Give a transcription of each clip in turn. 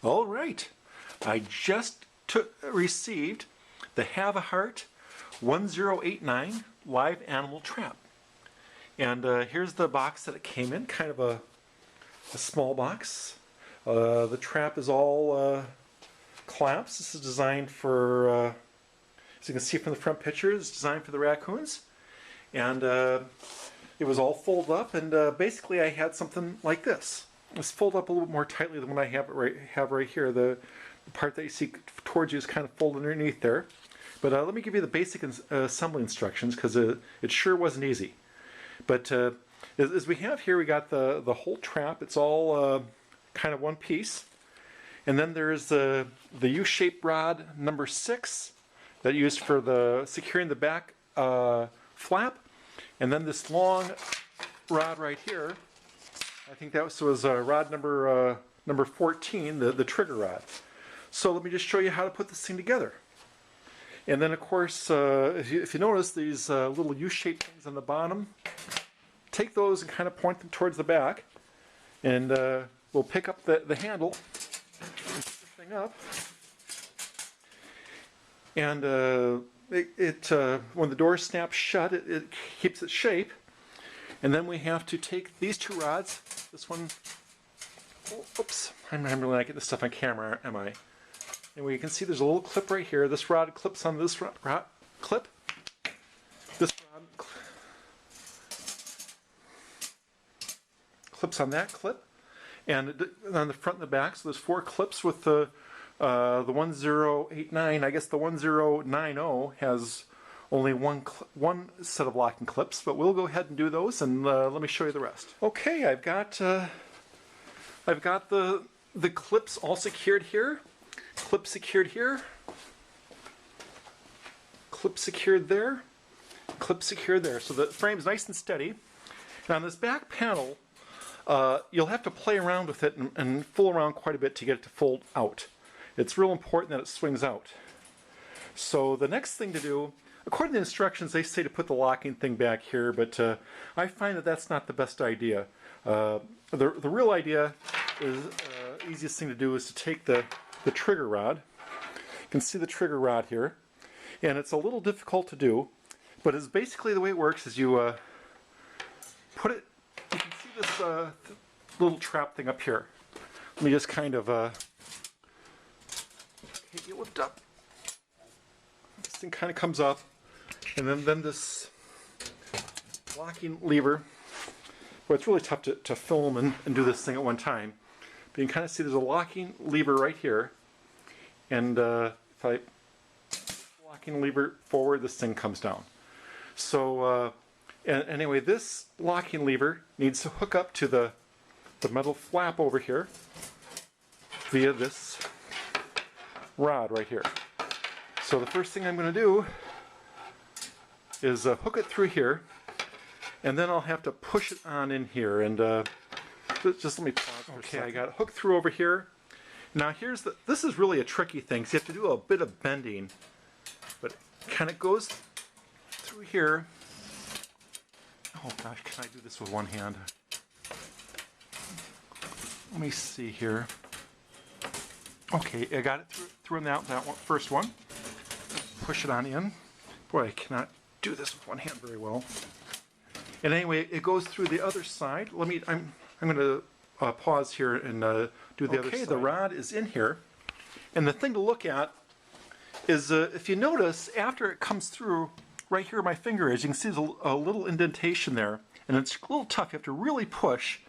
All right, I just received the Havahart 1089 live animal trap. And here's the box that it came in, kind of a small box. The trap is all collapsed. This is designed for, as you can see from the front picture, it's designed for the raccoons. And it was all folded up, and basically I had something like this. It's folded up a little bit more tightly than what I have right here. The part that you see towards you is kind of folded underneath there. But let me give you the basic assembly instructions, because it sure wasn't easy. But as we have here, we got the whole trap. It's all kind of one piece. And then there's the U-shaped rod number 6 that you used for the securing the back flap. And then this long rod right here, I think that was rod number 14, the trigger rod. So let me just show you how to put this thing together. And then of course, if you notice these little U-shaped things on the bottom, take those and kind of point them towards the back, and we'll pick up the handle and put the thing up. And when the door snaps shut, it keeps its shape. And then we have to take these two rods. This one, oops, I'm really not getting this stuff on camera, am I? Anyway, you can see there's a little clip right here. This rod clips on this rod clip. This rod clips on that clip. And on the front and the back, so there's 4 clips with the 1089. I guess the 1090 has only one set of locking clips, but we'll go ahead and do those, and let me show you the rest. Okay, I've got the clips all secured here. Clip secured here. Clip secured there. Clip secured there. So the frame's nice and steady. And on this back panel, you'll have to play around with it and fool around quite a bit to get it to fold out. It's real important that it swings out. So the next thing to do, according to the instructions, they say to put the locking thing back here, but I find that that's not the best idea. The real idea is, easiest thing to do is to take the trigger rod. You can see the trigger rod here, and it's a little difficult to do, but it's basically the way it works is you put it, you can see this little trap thing up here. Let me just kind of get you lift up. This thing kind of comes up, and then this locking lever. Well, it's really tough to film and do this thing at one time. But you can kind of see there's a locking lever right here, and if I locking lever forward, this thing comes down. So anyway, this locking lever needs to hook up to the metal flap over here via this rod right here. So the first thing I'm going to do is hook it through here, and then I'll have to push it on in here. And just let me pause for a second. I got it hooked through over here. Now this is really a tricky thing, so you have to do a bit of bending, but it kind of goes through here. Oh gosh, can I do this with one hand? Let me see here. Okay, I got it through that first one. Push it on in. Boy, I cannot do this with one hand very well. And anyway, it goes through the other side. I'm going to pause here and do the other side. Okay, the rod is in here. And the thing to look at is, if you notice, after it comes through, right here where my finger is, you can see there's a little indentation there. And it's a little tough. You have to really push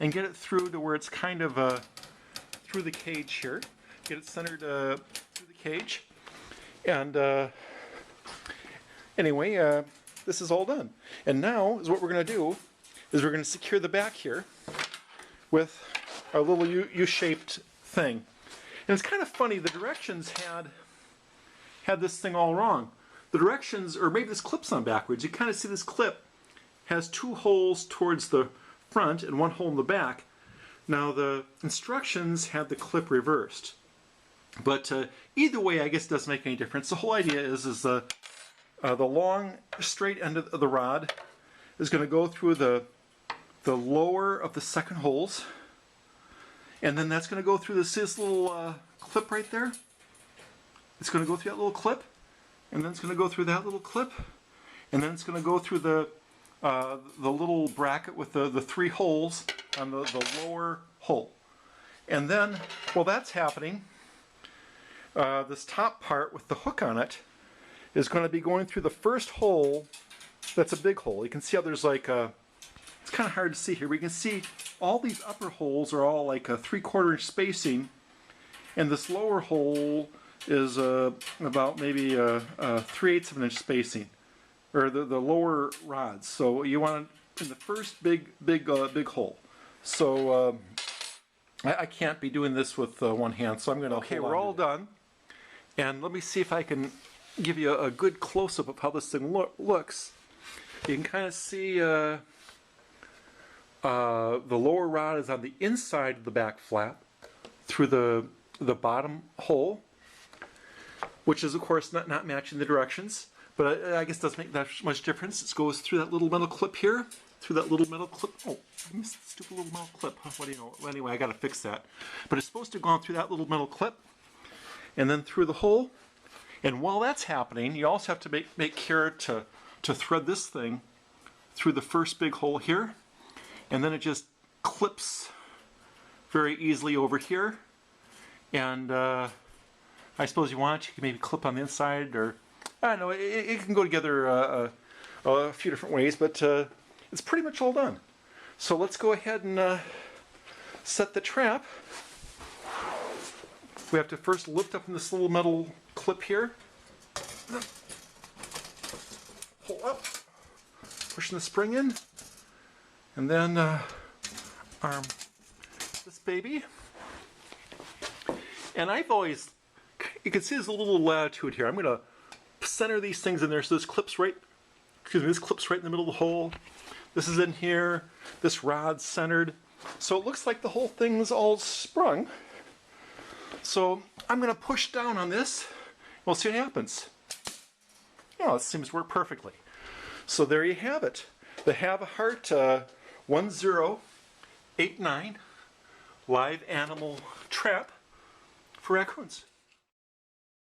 and get it through to where it's kind of through the cage here. Get it centered through the cage. And anyway, this is all done. And now is what we're going to do is we're going to secure the back here with our little U-shaped thing. And it's kind of funny, the directions had this thing all wrong. The directions, or maybe this clip's on backwards. You kind of see this clip has 2 holes towards the front and 1 hole in the back. Now the instructions had the clip reversed. But either way, I guess it doesn't make any difference. The whole idea is the long straight end of the rod is going to go through the lower of the second holes, And then that's going to go through this little clip right there. It's going to go through that little clip, and then it's going to go through that little clip, and then it's going to go through the little bracket with the 3 holes on the lower hole. And then, while that's happening, this top part with the hook on it is going to be going through the first hole. That's a big hole. You can see how there's like a, it's kind of hard to see here, but you can see all these upper holes are all like a 3/4 inch spacing, and this lower hole is about maybe 3/8 of an inch spacing, or the lower rods. So you want it in the first big hole. So I can't be doing this with one hand, so I'm going to. Okay, we're all done, and let me see if I can give you a good close-up of how this thing looks. You can kind of see the lower rod is on the inside of the back flap through the bottom hole, which is of course not matching the directions, but I guess it doesn't make that much difference. It goes through that little metal clip here, through that little metal clip. Oh, I missed the stupid little metal clip. What do you know? Well, anyway, I got to fix that. But it's supposed to go on through that little metal clip, and then through the hole. And while that's happening, you also have to make care to thread this thing through the first big hole here, and then it just clips very easily over here. And I suppose you want it, you can maybe clip on the inside, or I don't know, it can go together a few different ways, but it's pretty much all done. So let's go ahead and set the trap. We have to first lift up in this little metal clip here. Pull up, pushing the spring in, and then arm this baby. And I've always, you can see there's a little latitude here. I'm going to center these things in there so this clips right, this clips right in the middle of the hole. This is in here, this rod's centered. So it looks like the whole thing's all sprung. So I'm going to push down on this. We'll see what happens. Yeah, it seems to work perfectly. So there you have it. The Havahart 1089 live animal trap for raccoons.